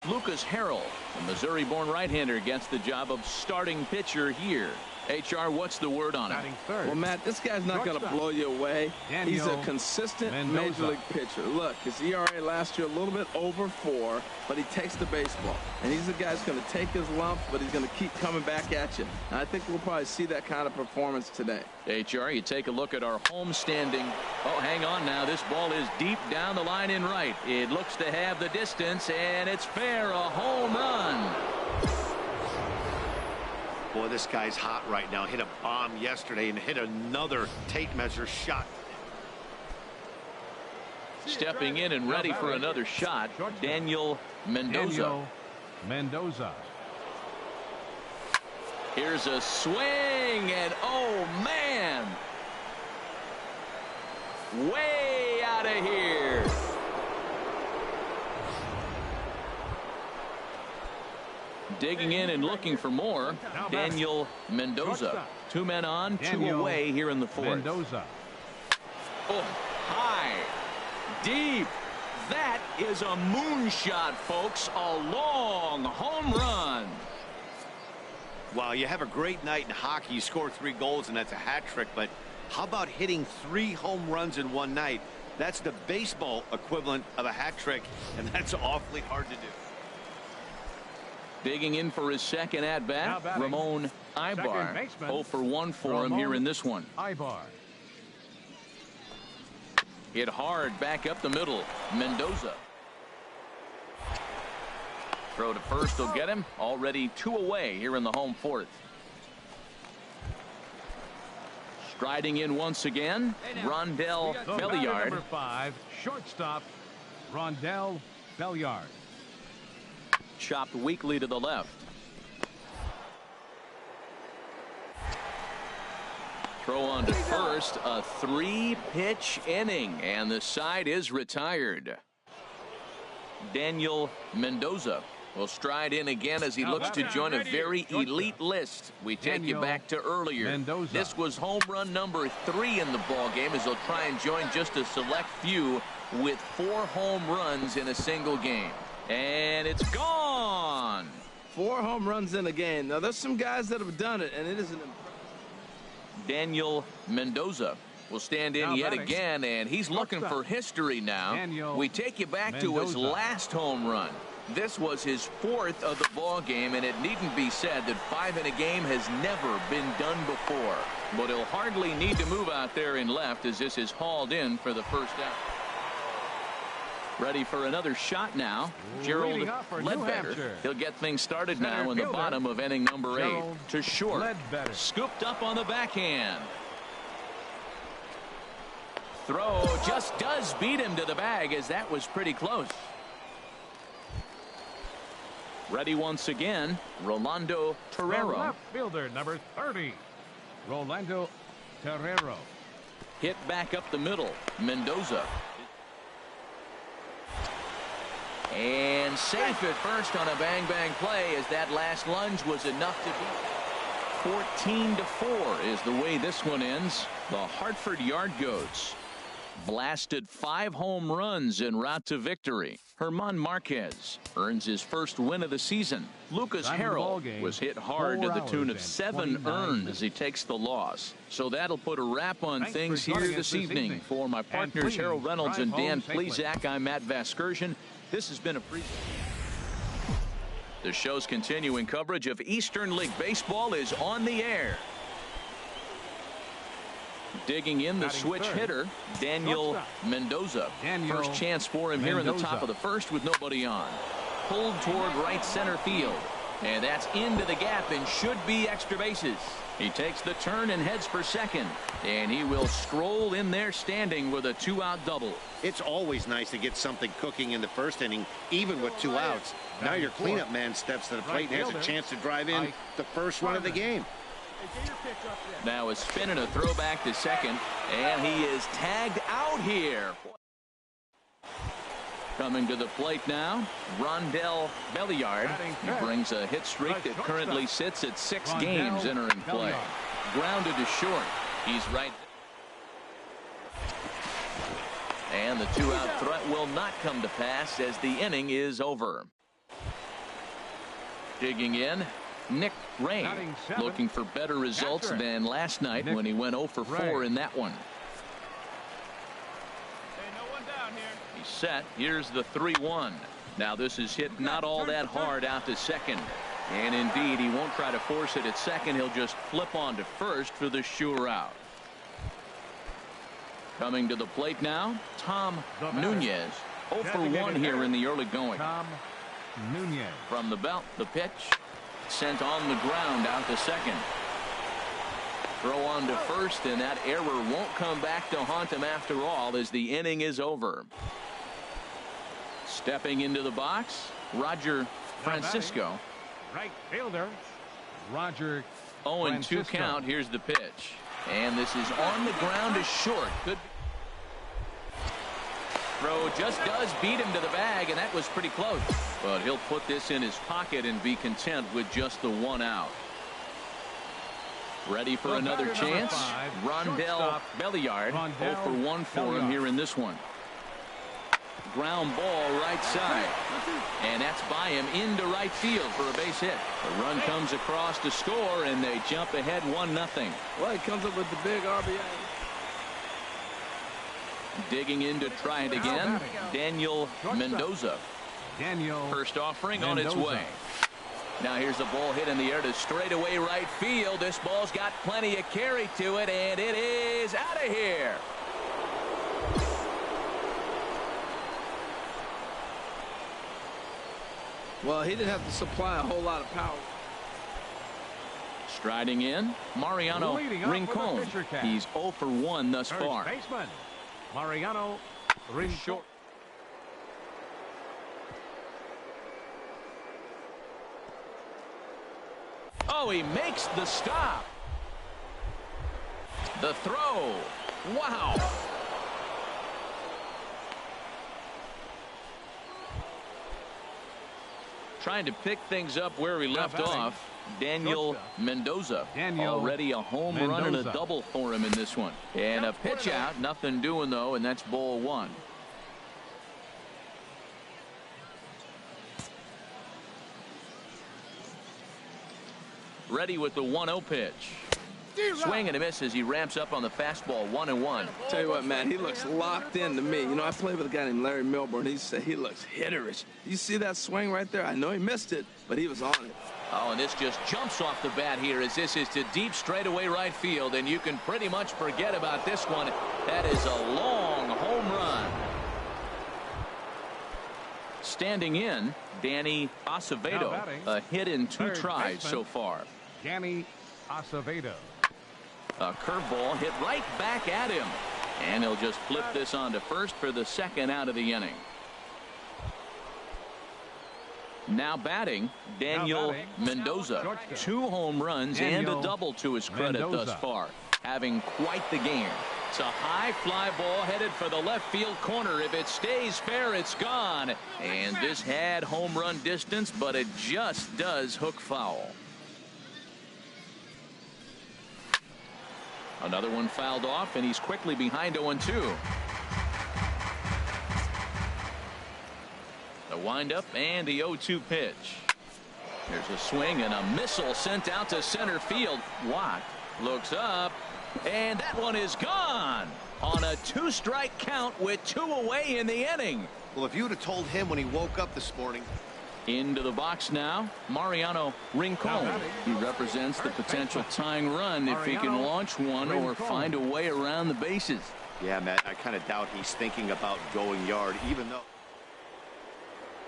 Lucas Harrell, a Missouri-born right-hander, gets the job of starting pitcher here. HR, what's the word on it? Well, Matt, this guy's not going to blow you away. He's a consistent major league pitcher. Look, his ERA last year a little bit over 4, but he takes the baseball. And he's the guy who's going to take his lumps, but he's going to keep coming back at you. And I think we'll probably see that kind of performance today. HR, you take a look at our home standing. Oh, hang on now. This ball is deep down the line in right. It looks to have the distance, and it's fair, a home run. Boy, this guy's hot right now. Hit a bomb yesterday and hit another tape measure shot. Stepping in and ready for another shot, Daniel Mendoza. Here's a swing, and oh man, way out of here. Digging in and looking for more, Daniel Mendoza. 2 men on, 2 away here in the 4th. Oh, high, deep. That is a moonshot, folks. A long home run. Wow, you have a great night in hockey. You score 3 goals, and that's a hat trick. But how about hitting 3 home runs in one night? That's the baseball equivalent of a hat trick, and that's awfully hard to do. Digging in for his second at-bat, Ramon Ibar. 0 for 1 for him here in this one. Hit hard back up the middle. Mendoza. Throw to first will get him. Already 2 away here in the home 4th. Striding in once again, Rondell Belliard. Number 5, shortstop, Rondell Belliard. Chopped weakly to the left. Throw on to first, a 3-pitch inning, and the side is retired. Daniel Mendoza will stride in again as he looks to join a very elite list. We take you back to earlier. This was home run number 3 in the ball game as he'll try and join just a select few with 4 home runs in a single game. And it's gone. 4 home runs in a game. Now, there's some guys that have done it, and it isn't. Daniel Mendoza will stand in yet again, and he's looking for history now. We take you back to his last home run. This was his 4th of the ball game, and it needn't be said that 5 in a game has never been done before. But he'll hardly need to move out there in left as this is hauled in for the first out. Ready for another shot now, Gerald Ledbetter. He'll get things started now in the bottom of inning number 8. To short, scooped up on the backhand. Throw just does beat him to the bag as that was pretty close. Ready once again, Rolando Terrero. Left fielder number 30, Rolando Terrero. Hit back up the middle, Mendoza. And safe at first on a bang-bang play as that last lunge was enough to beat. 14-4 is the way this one ends. The Hartford Yard Goats blasted 5 home runs en route to victory. Herman Marquez earns his first win of the season. Lucas Harrell was hit hard to the tune of 7 earned as he takes the loss. So that'll put a wrap on things here this evening. For my partners Harold Reynolds and Dan Plesac, I'm Matt Vasgersian. This has been a free. The show's continuing coverage of Eastern League Baseball is on the air. Digging in the switch hitter, Daniel Mendoza. First chance for him here in the top of the first with nobody on. Pulled toward right center field. And that's into the gap and should be extra bases. He takes the turn and heads for second. And he will stroll in there standing with a 2-out double. It's always nice to get something cooking in the first inning, even with 2 outs. Now your cleanup man steps to the plate and has a chance to drive in the first run of the game. Now a spin and a throwback to second. And he is tagged out here. Coming to the plate now, Rondell Belliard. He brings a hit streak that currently sits at 6 games entering play. Grounded to short. He's right. And the 2-out threat will not come to pass as the inning is over. Digging in, Nick Ray, looking for better results than last night when he went 0 for 4 in that one. He's set. Here's the 3-1. Now this is hit not all that hard out to second. And indeed, he won't try to force it at second. He'll just flip on to first for the sure out. Coming to the plate now, Tom Nunez. 0 for 1 here in the early going. Tom Nunez. From the belt, the pitch. Sent on the ground out to second. Throw on to first, and that error won't come back to haunt him after all as the inning is over. Stepping into the box, Roger Francisco. Right fielder, Roger. 0-2 count. Here's the pitch. And this is on the ground is short. Good. Throw just does beat him to the bag, and that was pretty close. But he'll put this in his pocket and be content with just the 1 out. Ready for another chance. Rondell Belliard. 0 for 1 for him here in this one. Ground ball right side. And that's by him into right field for a base hit. The run comes across to score, and they jump ahead 1-0. Well, he comes up with the big RBI. Digging in to try it again, Daniel Mendoza. First offering on its way. Now here's a ball hit in the air to straightaway right field. This ball's got plenty of carry to it, and it is out of here. Well, he didn't have to supply a whole lot of power. Striding in, Mariano Rincon. He's 0 for 1 thus far. Baseman, Mariano Rincon. Oh, he makes the stop. The throw. Wow. Trying to pick things up where he left off. Daniel Mendoza. Already a home run and a double for him in this one. And a pitch out. Nothing doing, though, and that's ball 1. Ready with the 1-0 pitch. Swing and a miss as he ramps up on the fastball. 1-1. Tell you what, man, he looks locked in to me. You know, I played with a guy named Larry Milburn. He said he looks hitterish. You see that swing right there? I know he missed it, but he was on it. Oh, and this just jumps off the bat here as this is to deep straightaway right field, and you can pretty much forget about this one. That is a long home run. Standing in, Danny Acevedo. A hit in 2 tries so far. Danny Acevedo. A curveball hit right back at him. And he'll just flip this on to first for the 2nd out of the inning. Now batting, Daniel Mendoza. 2 home runs and a double to his credit thus far. Having quite the game. It's a high fly ball headed for the left field corner. If it stays fair, it's gone. And this had home run distance, but it just does hook foul. Another one fouled off, and he's quickly behind 0-2. The windup and the 0-2 pitch. There's a swing and a missile sent out to center field. Watt looks up, and that one is gone on a 2-strike count with 2 away in the inning. Well, if you would have told him when he woke up this morning. Into the box now, Mariano Rincon. He represents the potential tying run if he can launch one or find a way around the bases. Yeah, Matt, I kind of doubt he's thinking about going yard, even though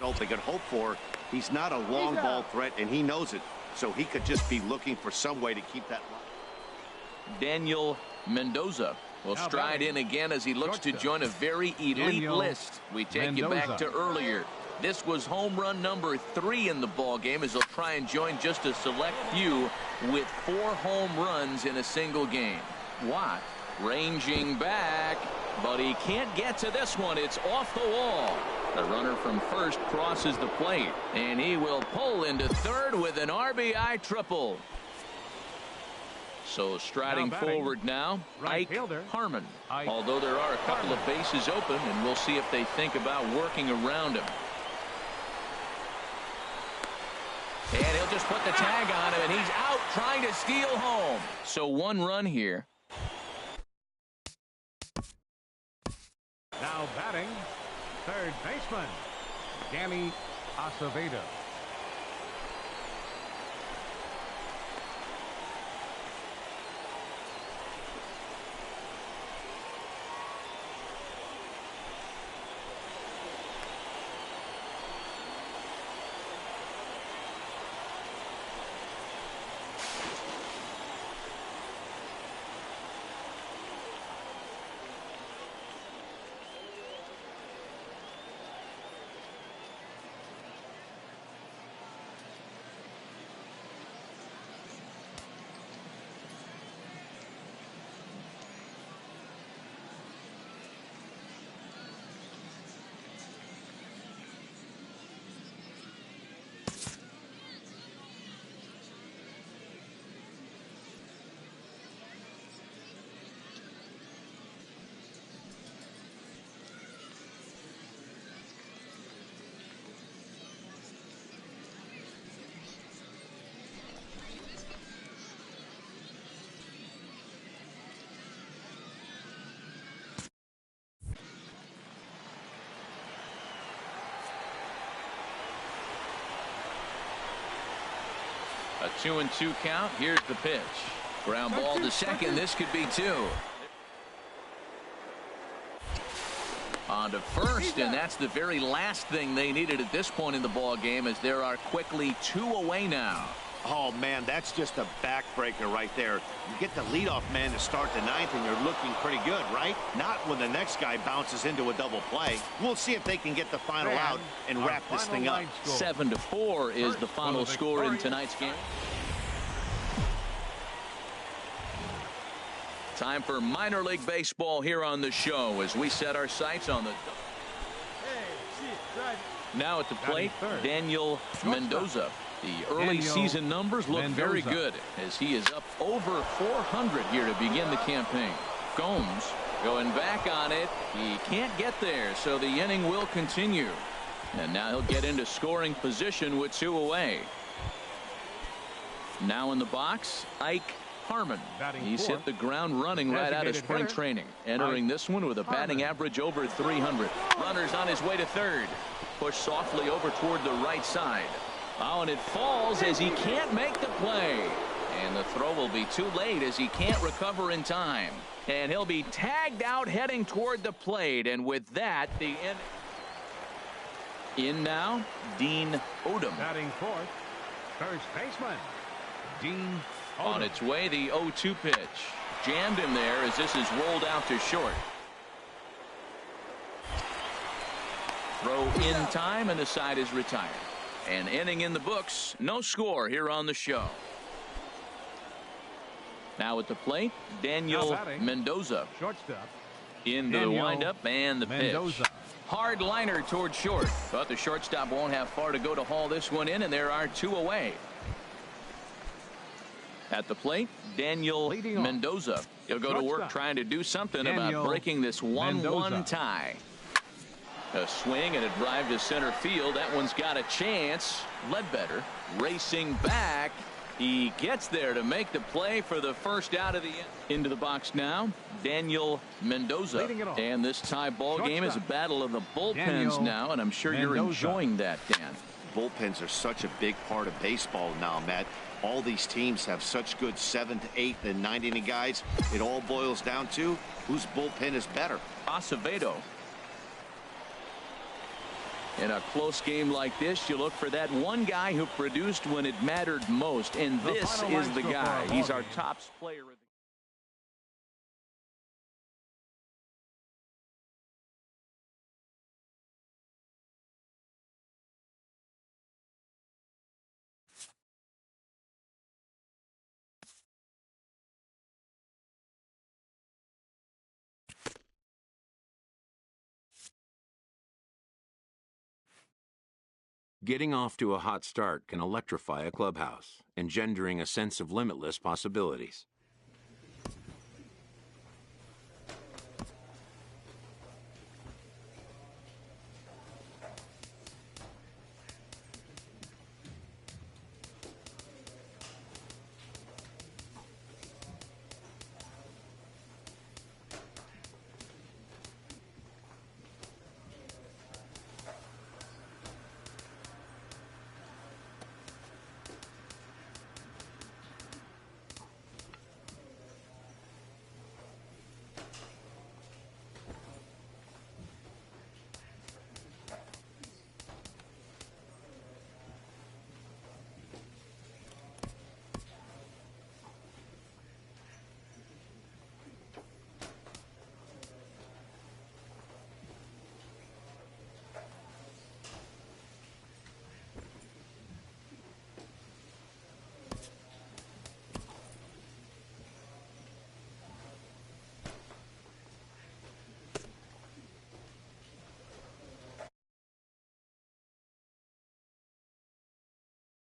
all they could hope for. He's not a long ball threat, and he knows it. So he could just be looking for some way to keep that line. Daniel Mendoza will stride in again as he looks to join a very elite list. We take you back to earlier. This was home run number 3 in the ball game as he'll try and join just a select few with 4 home runs in a single game. Watt ranging back, but he can't get to this one. It's off the wall. The runner from first crosses the plate, and he will pull into third with an RBI triple. So striding forward now, Ike Harmon. Although there are a couple of bases open, and we'll see if they think about working around him. And he'll just put the tag on him, and he's out trying to steal home. So 1 run here. Now batting, third baseman, Danny Acevedo. A 2-2 count. Here's the pitch. Ground ball to second. This could be 2. On to first, and that's the very last thing they needed at this point in the ball game, as there are quickly 2 away now. Oh, man, that's just a backbreaker right there. You get the leadoff man to start the 9th, and you're looking pretty good, right? Not when the next guy bounces into a double play. We'll see if they can get the final out and wrap this thing up. 7-4 is the final score in tonight's game. Time for minor league baseball here on the show as we set our sights on the... Now at the plate, Daniel Mendoza. The early season numbers look very good as he is up over 400 here to begin the campaign. Gomes going back on it. He can't get there, so the inning will continue. And now he'll get into scoring position with 2 away. Now in the box, Ike Harmon. He's hit the ground running right out of spring training. Entering this one with a batting average over 300. Runner's on his way to third. Push softly over toward the right side. Oh, and it falls as he can't make the play. And the throw will be too late as he can't recover in time. And he'll be tagged out heading toward the plate. And with that, the end. In now, Dean Odom. Batting fourth, first baseman, Dean Odom. On its way, the 0-2 pitch. Jammed him there as this is rolled out to short. Throw in time, and the side is retired. An inning in the books. No score here on the show. Now at the plate, Daniel Mendoza. Shortstop. Into the windup and the pitch. Hard liner toward short. But the shortstop won't have far to go to haul this one in, and there are 2 away. At the plate, Daniel Mendoza. He'll go to work trying to do something about breaking this 1-1 tie. A swing and a drive to center field. That one's got a chance. Ledbetter racing back. He gets there to make the play for the first out of the inning. Into the box now, Daniel Mendoza. And this tie ball game is a battle of the bullpens now, and I'm sure you're enjoying that, Dan. Bullpens are such a big part of baseball now, Matt. All these teams have such good 7th, 8th, and 9th inning guys. It all boils down to whose bullpen is better. Acevedo. In a close game like this, you look for that one guy who produced when it mattered most, and this is the guy. He's our top player. Getting off to a hot start can electrify a clubhouse, engendering a sense of limitless possibilities.